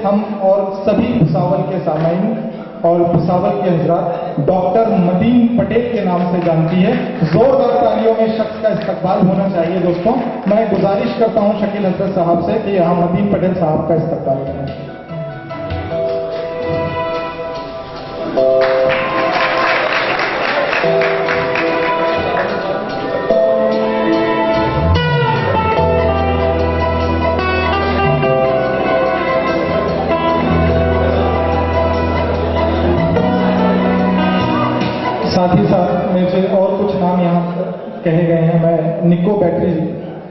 हम और सभी भुसावल के सामाईन और भुसावल के हजरात डॉक्टर मदीन पटेल के नाम से जानती है। जोरदार तालियों में शख्स का इस्तकबाल होना चाहिए दोस्तों। मैं गुजारिश करता हूं शकील हसन साहब से कि यहाँ मदीन पटेल साहब का इस्तकबाल करें। साथ ही साथ मुझे और कुछ नाम यहाँ कहे गए हैं। मैं निको बैटरी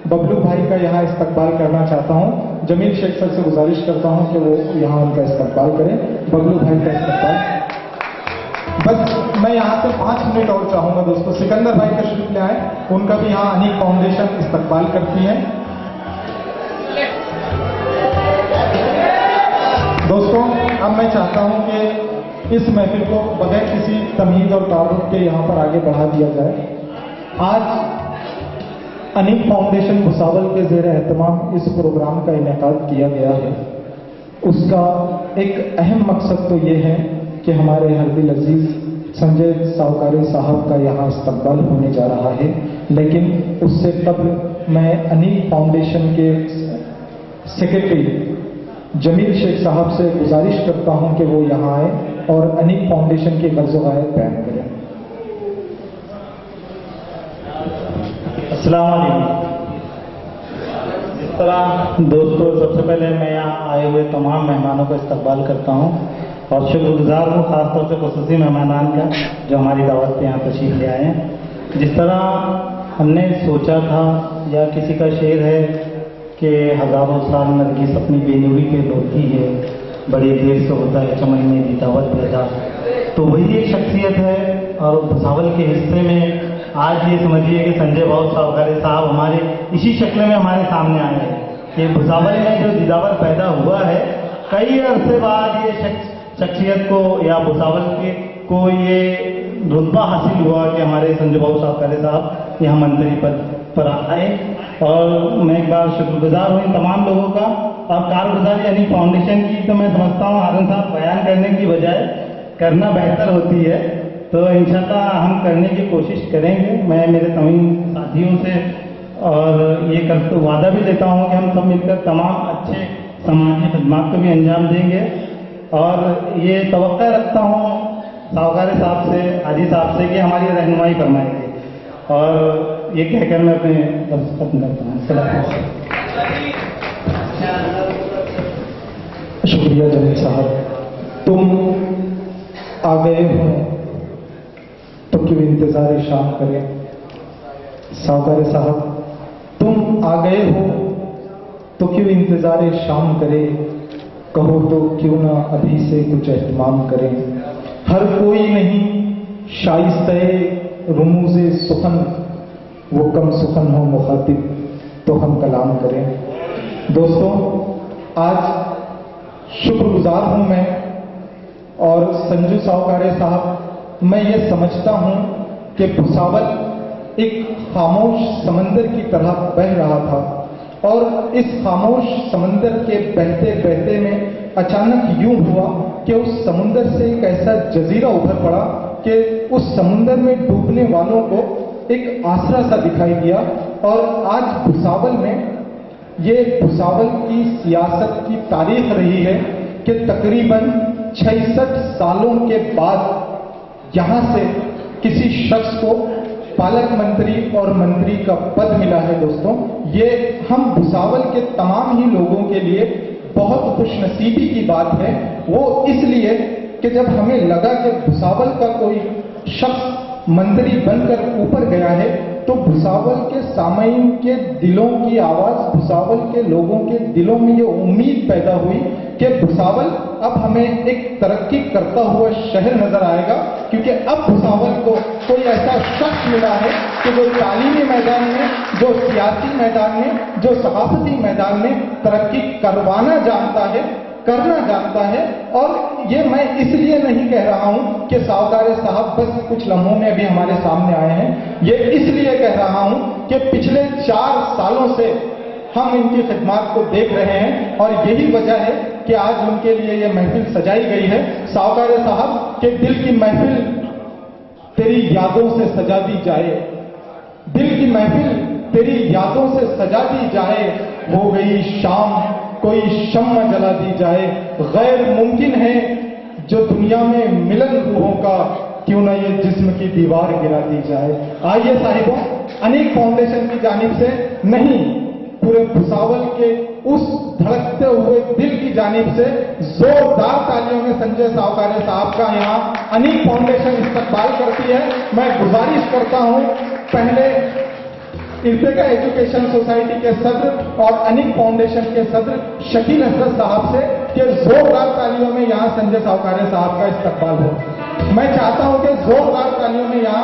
बबलू भाई का यहाँ इस्तकबाल करना चाहता हूँ। जमील शेख सर से गुजारिश करता हूँ कि वो यहाँ उनका इस्तकबाल करें। बबलू भाई का इस्तकबाल। बस मैं यहाँ से 5 मिनट और चाहूँगा दोस्तों। सिकंदर भाई तशरीफ ले आए, उनका भी यहाँ अनीक फाउंडेशन इस्तकबाल करती है। दोस्तों अब मैं चाहता हूँ कि इस महफिल को बगैर किसी तमीज और तारुफ के यहाँ पर आगे बढ़ा दिया जाए। आज अनीक फाउंडेशन भुसावल के ज़ेर एहतमाम इस प्रोग्राम का इनेकाद किया गया है। उसका एक अहम मकसद तो ये है कि हमारे हरदिल अजीज संजय सावकारी साहब का यहाँ इस्तकबाल होने जा रहा है, लेकिन उससे कबल मैं अनीक फाउंडेशन के सेक्रेटरी जमील शेख साहब से गुजारिश करता हूं कि वो यहाँ आए और अनीक फाउंडेशन के गर्ज़ गायब बयान करें। अस्सलाम वालेकुम। इस तरह दोस्तों, सबसे पहले मैं यहाँ आए हुए तमाम मेहमानों का इस्तकबाल करता हूँ और शुक्रगुजार हूँ खासतौर से खुसूसी मेहमान का जो हमारी दावत पे यहाँ तशरीफ ले आए हैं। जिस तरह हमने सोचा था या किसी का शेर है कि हज़ारों साल नरगिस अपनी बेनूरी पे रोती है, बड़ी देर से होता है चमकने की दावत पैदा। तो वही एक शख्सियत है। और भुसावल के हिस्से में आज ये समझिए कि संजय भाऊ सावकारी साहब हमारे इसी शक्ल में हमारे सामने आए हैं कि भुसावल में जो दिदावर पैदा हुआ है, कई अरसे बाद ये शख्सियत को या भुसावल के को ये रुतबा हासिल हुआ कि हमारे संजय भाऊ सावकारी साहब यहाँ मंत्री पद पर आए। और मैं एक बार शुक्रगुजार हूँ इन तमाम लोगों का और कारगुजारी यानी फाउंडेशन की। तो मैं समझता हूँ हारून साहब बयान करने की बजाय करना बेहतर होती है, तो इंशाल्लाह हम करने की कोशिश करेंगे। मैं मेरे तमाम साथियों से और ये कर तो वादा भी देता हूँ कि हम सब मिलकर तमाम अच्छे समाजी खदमात को भी अंजाम देंगे। और ये तवक्का रखता हूँ सावकारी साहब से, हाजी साहब से कि हमारी रहनुमाई फरमाएंगे। और ये कहकर मैं अपने लफ्ज़ खत्म करता हूँ। शुक्रिया जमील साहब। तुम आ गए हो तो क्यों इंतजार शाम करें। सावकारी साहब, तुम आ गए हो तो क्यों इंतजार शाम करें। कहो तो क्यों ना अभी से कुछ एहतमाम करें। हर कोई नहीं शाइस्ते रुमूज़े सुखन, वो कम सुखन हो मुखातिब तो हम कलाम करें। दोस्तों आज शुक्रगुजार हूं मैं और संजू सावकारी साहब। मैं ये समझता हूं कि भुसावल एक खामोश समंदर की तरह बह रहा था और इस खामोश समंदर के बहते बहते में अचानक यूं हुआ कि उस समुंदर से एक ऐसा जजीरा उभर पड़ा कि उस समुंदर में डूबने वालों को एक आसरा सा दिखाई दिया। और आज भुसावल में ये भुसावल की सियासत की तारीख रही है कि तकरीबन 66 सालों के बाद यहाँ से किसी शख्स को पालक मंत्री और मंत्री का पद मिला है। दोस्तों ये हम भुसावल के तमाम ही लोगों के लिए बहुत खुशनसीबी की बात है। वो इसलिए कि जब हमें लगा कि भुसावल का कोई शख्स मंत्री बनकर ऊपर गया है तो भुसावल के सामाईन के दिलों की आवाज, भुसावल के लोगों के दिलों में ये उम्मीद पैदा हुई कि भुसावल अब हमें एक तरक्की करता हुआ शहर नजर आएगा, क्योंकि अब भुसावल को कोई ऐसा शख्स मिला है कि जो तालीमी मैदान में, जो सियासी मैदान में, जो सकाफती मैदान में तरक्की करवाना जानता है, करना जानता है। और ये मैं इसलिए नहीं कह रहा हूं कि सावकारी साहब बस कुछ लम्हों में अभी हमारे सामने आए हैं, ये इसलिए कह रहा हूं कि पिछले 4 सालों से हम इनकी खिदमत को देख रहे हैं और यही वजह है कि आज उनके लिए ये महफिल सजाई गई है। सावकारे साहब के दिल की महफिल तेरी यादों से सजा दी जाए, दिल की महफिल तेरी यादों से सजा दी जाए, हो गई शाम कोई शम्मा जला दी जाए, गैर मुमकिन है जो दुनिया में मिलन रूहों का, क्यों ना ये जिस्म की दीवार गिरा दी जाए। आइए साहिबों, अनेक फाउंडेशन की जानिब से नहीं, पूरे भुसावल के उस धड़कते हुए दिल की जानिब से जोरदार तालियों में संजय सावकारे साहब का यहाँ अनेक फाउंडेशन इस्तकबाल करती है। मैं गुजारिश करता हूँ पहले इर्तिका एजुकेशन सोसाइटी के सदर और अनिक फाउंडेशन के सदर शकील हसरत साहब से कि जोरदार तालियों में यहां संजय सावकारे साहब का इस्तकबाल हो। मैं चाहता हूं कि जोरदार तालियों में यहां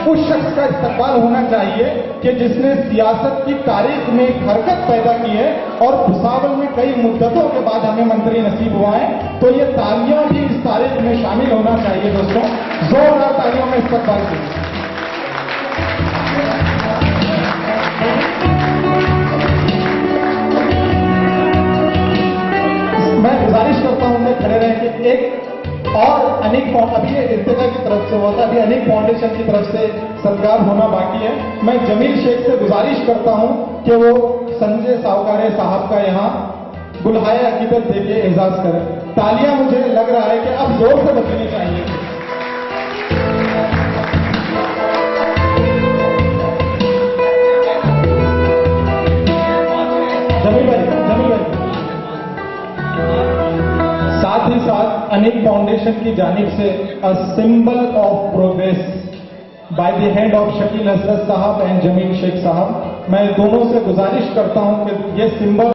उस शख्स का इस्तकबाल होना चाहिए कि जिसने सियासत की तारीख में एक हरकत पैदा की है और भुसावल में कई मुद्दतों के बाद हमें मंत्री नसीब हुआ है, तो ये तालियां भी इस तारीख में शामिल होना चाहिए। दोस्तों, जोरदार तालियों में इस्तकबाल कीजिए। मैं गुजारिश करता हूं कि खड़े रहें कि एक और अनेक अभी इर्तिका की तरफ से हुआ था, अभी अनेक फाउंडेशन की तरफ से सत्कार होना बाकी है। मैं जमील शेख से गुजारिश करता हूं कि वो संजय सावकारे साहब का यहां गुलहाए अकीदत देके एजाज करें। तालियां मुझे लग रहा है कि अब जोर से बजनी चाहिए। जमील भाई साथ ही साथ अनेक फाउंडेशन की जानिब से a symbol of progress by the hand of Shakeel हसरत साहब एंड जमील शेख साहब, मैं दोनों से गुजारिश करता हूं कि ये सिंबल